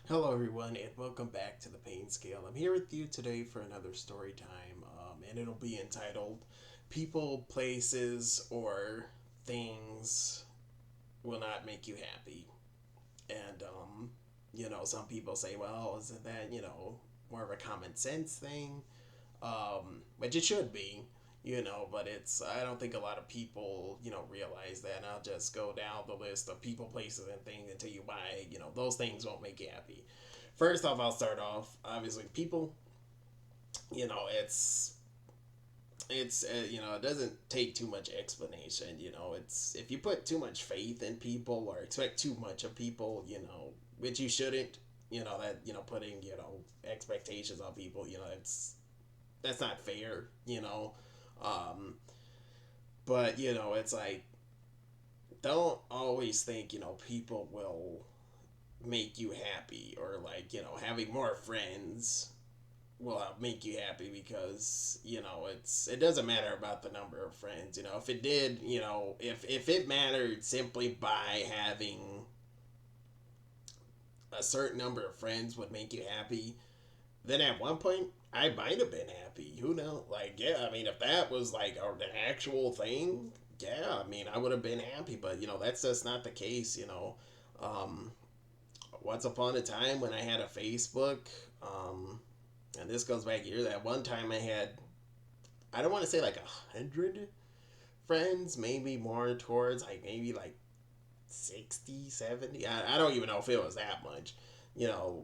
Hello, everyone, and welcome back to the Pain Scale. I'm here with you today for another story time, and it'll be entitled People, Places, or Things Will Not Make You Happy. And, some people say, well, isn't that, more of a common sense thing? Which it should be, but I don't think a lot of people, realize that. And I'll just go down the list of people, places, and things and tell you why, those things won't make you happy. First off, I'll start off, obviously, people, you know, it doesn't take too much explanation. It's if you put too much faith in people or expect too much of people, which you shouldn't, putting, expectations on people, that's not fair, um but it's like, don't always think, people will make you happy, or like, having more friends will make you happy, because it doesn't matter about the number of friends. If it did, if it mattered simply by having a certain number of friends would make you happy, then at one point I might have been happy. Who knows? Like, yeah, I mean, if that was like an actual thing, yeah, I mean, I would have been happy. But that's just not the case. Um, Once upon a time when I had a Facebook, um, and this goes back years. At one time, I had, I don't want to say like 100 friends, maybe more towards like maybe like 60, 70. I don't even know if it was that much. You know,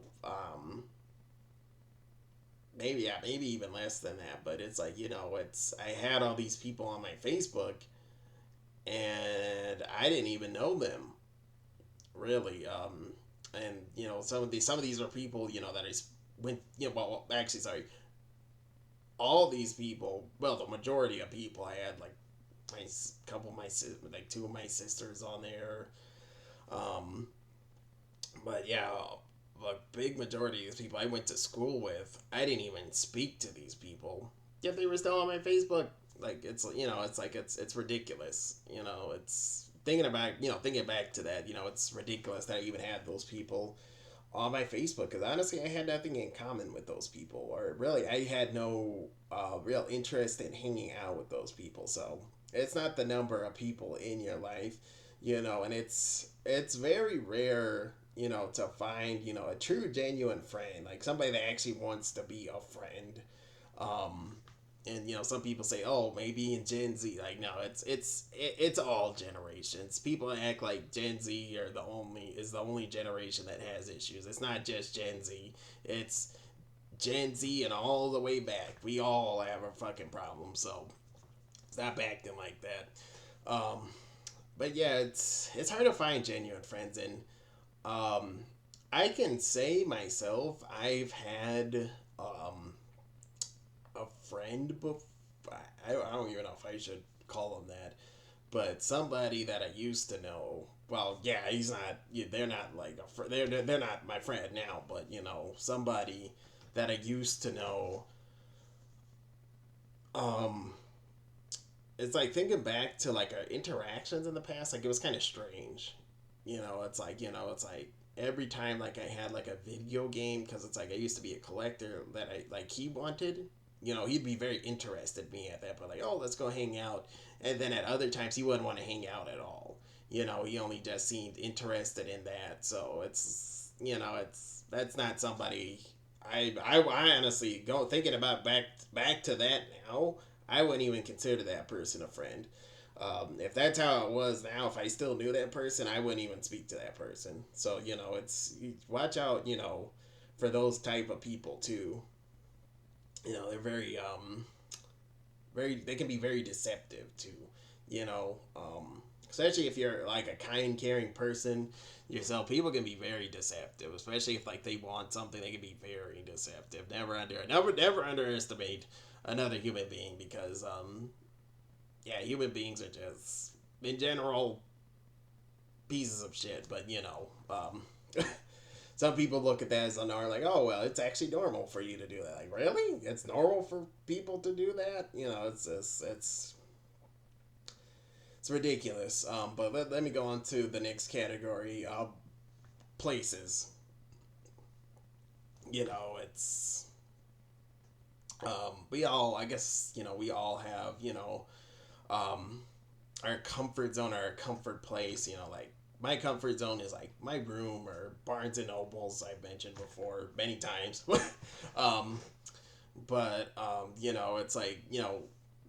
maybe, yeah, maybe even less than that. But it's like, it's I had all these people on my Facebook, and I didn't even know them really. And some of these are people, that I went, well, actually, sorry, all these people, well, the majority of people, I had like my couple of my like two of my sisters on there. Um, but yeah, the big majority of these people I went to school with, I didn't even speak to these people. Yet they were still on my Facebook. Like, it's like it's ridiculous. It's thinking back to that. It's ridiculous that I even had those people on my Facebook, because honestly, I had nothing in common with those people, or really, I had no real interest in hanging out with those people. So it's not the number of people in your life, and it's very rare, to find, a true, genuine friend, like somebody that actually wants to be a friend. Um, and some people say, oh, maybe in Gen Z. Like, no, it's all generations. People act like Gen Z is the only generation that has issues. It's not just Gen Z. It's Gen Z and all the way back. We all have a fucking problem. So stop acting like that. um but yeah, it's hard to find genuine friends. And um I can say myself, I've had a friend before. I don't even know if I should call him that, but somebody that I used to know. Well, yeah, he's not. They're not like they're not my friend now, but somebody that I used to know. Um, it's like thinking back to like our interactions in the past. Like, it was kind of strange. It's like every time like I had like a video game, because it's like I used to be a collector, that I like he wanted. He'd be very interested in me at that point, like, oh, let's go hang out. And then at other times he wouldn't want to hang out at all. He only just seemed interested in that. So it's that's not somebody. I honestly go thinking about back to that now. I wouldn't even consider that person a friend. If that's how it was now, if I still knew that person, I wouldn't even speak to that person. So it's watch out, for those type of people too. They're very they can be very deceptive too. Especially if you're like a kind, caring person yourself, people can be very deceptive. Especially if like they want something, they can be very deceptive. Never underestimate another human being, because yeah, human beings are just in general pieces of shit. But some people look at that as are like, oh well, it's actually normal for you to do that. Like, really? It's normal for people to do that? It's just it's ridiculous. But let me go on to the next category. Places. It's we all, I guess, we all have, um, our comfort zone, our comfort place. Like my comfort zone is like my room or Barnes and Nobles. I've mentioned before many times. um, but it's like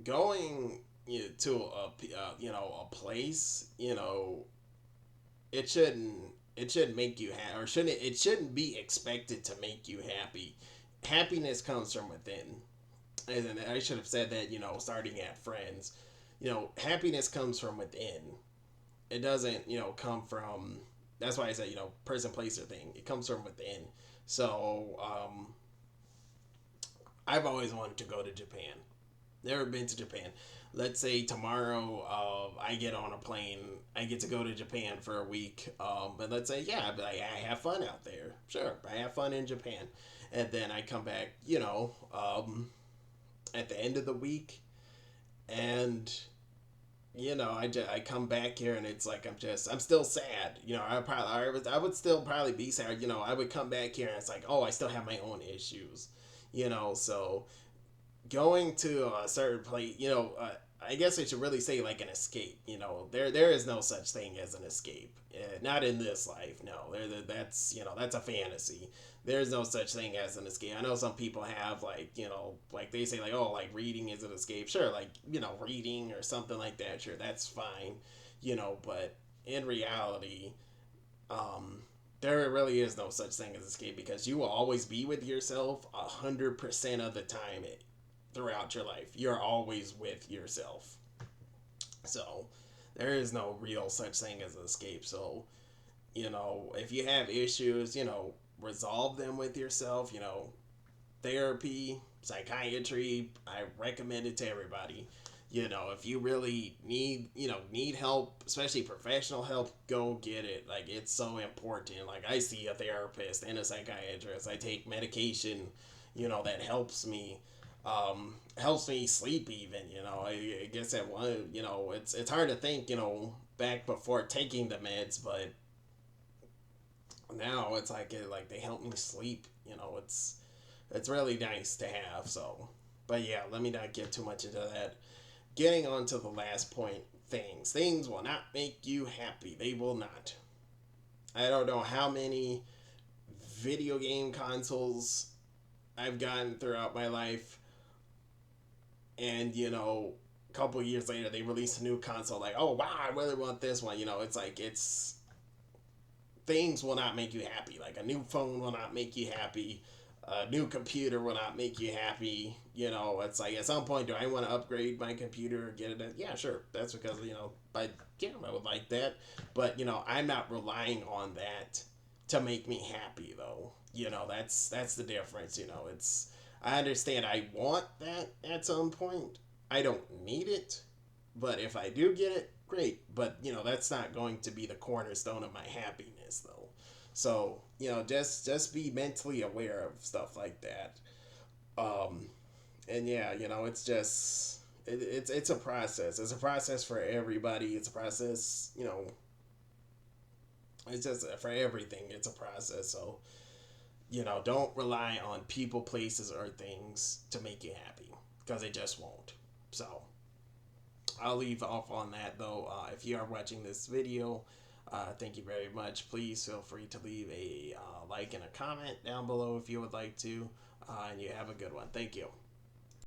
going to a place. It shouldn't it shouldn't make you happy, or shouldn't it shouldn't be expected to make you happy. Happiness comes from within. And I should have said that, starting at friends. Happiness comes from within. It doesn't, come from. That's why I said, person, place, or thing. It comes from within. So, I've always wanted to go to Japan. Never been to Japan. Let's say tomorrow, I get on a plane. I get to go to Japan for a week. And let's say, yeah, I have fun out there. Sure, I have fun in Japan, and then I come back. At the end of the week, and I come back here, and it's like I'm still sad. I would still probably be sad. I would come back here, and it's like, oh, I still have my own issues. So going to a certain place, I guess I should really say like an escape. There is no such thing as an escape. Not in this life. No, that's a fantasy. There's no such thing as an escape. I know some people have like like they say like, oh, like reading is an escape. Sure, like reading or something like that. Sure, that's fine. But in reality, um, there really is no such thing as escape, because you will always be with yourself 100% of the time throughout your life. You're always with yourself. So there is no real such thing as escape. So, if you have issues, resolve them with yourself. Therapy, psychiatry, I recommend it to everybody. If you really need help, especially professional help, go get it. Like, it's so important. Like, I see a therapist and a psychiatrist. I take medication, that helps me sleep even. I guess at one, it's hard to think, back before taking the meds, but now it's like they help me sleep. It's really nice to have. So, but yeah, let me not get too much into that. Getting on to the last point, things will not make you happy. They will not. I don't know how many video game consoles I've gotten throughout my life, and a couple years later they release a new console, like, oh wow, I really want this one. It's like, it's things will not make you happy. Like, a new phone will not make you happy. A new computer will not make you happy. It's like, at some point, do I want to upgrade my computer or get it? Yeah, sure. That's because I would like that, but I'm not relying on that to make me happy, though. That's the difference. It's I understand I want that at some point. I don't need it, but if I do get it, great. But that's not going to be the cornerstone of my happiness, though. So just be mentally aware of stuff like that. Um, and yeah, it's just it's a process. It's a process for everybody. It's a process. It's just for everything. It's a process. So don't rely on people, places, or things to make you happy, because it just won't. So I'll leave off on that, though. If you are watching this video, thank you very much. Please feel free to leave a like and a comment down below if you would like to. And you have a good one. Thank you.